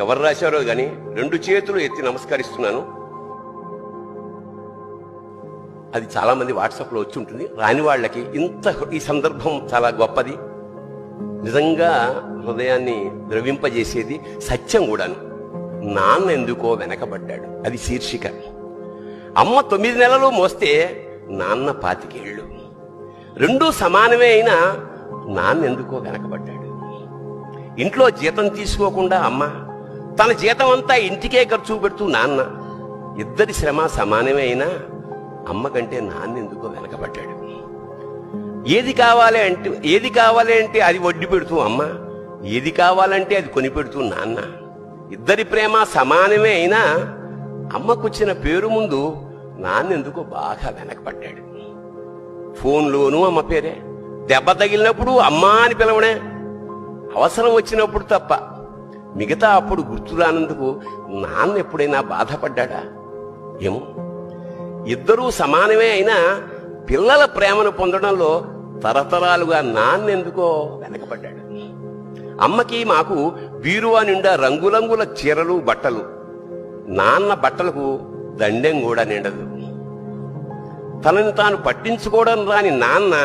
ఎవరు రాశారో గాని 2 చేతులు ఎత్తి నమస్కరిస్తున్నాను. అది చాలా మంది వాట్సాప్లో వచ్చి ఉంటుంది. రాని వాళ్ళకి ఈ సందర్భం చాలా గొప్పది, నిజంగా హృదయాన్ని ద్రవింపజేసేది, సత్యం కూడాను. నాన్న ఎందుకో వెనకబడ్డాడు, అది శీర్షిక. అమ్మ 9 నెలలు మోస్తే నాన్న 25 ఏళ్ళు. రెండూ సమానమే అయినా నాన్న ఎందుకో వెనకబడ్డాడు. ఇంట్లో జీతం తీసుకోకుండా అమ్మ, తన జీతం అంతా ఇంటికే ఖర్చు పెడుతూ నాన్న, ఇద్దరి శ్రమ సమానమే అయినా అమ్మ కంటే నాన్న ఎందుకో వెనకబడ్డాడు. ఏది కావాలి అంటే అది వడ్డీ పెడుతూ అమ్మ, ఏది కావాలంటే అది కొని పెడుతూ నాన్న. ఇద్దరి ప్రేమ సమానమే అయినా అమ్మకొచ్చిన పేరు ముందు నాన్న ఎందుకో బాగా వెనకబడ్డాడు. ఫోన్లోనూ అమ్మ పేరే, దెబ్బ తగిలినప్పుడు అమ్మా అని పిలవడే, అవసరం వచ్చినప్పుడు తప్ప మిగతా అప్పుడు గుర్తురానందుకు నాన్న ఎప్పుడైనా బాధపడ్డా ఏమో. ఇద్దరూ సమానమే అయినా పిల్లల ప్రేమను పొందడంలో తరతరాలుగా నాన్న ఎందుకో వెనకబడ్డాడు. అమ్మకి మాకు బీరువా నిండా రంగురంగుల చీరలు బట్టలు, నాన్న బట్టలకు దండెం కూడా నిండదు. తనని తాను పట్టించుకోవడం రాని నాన్న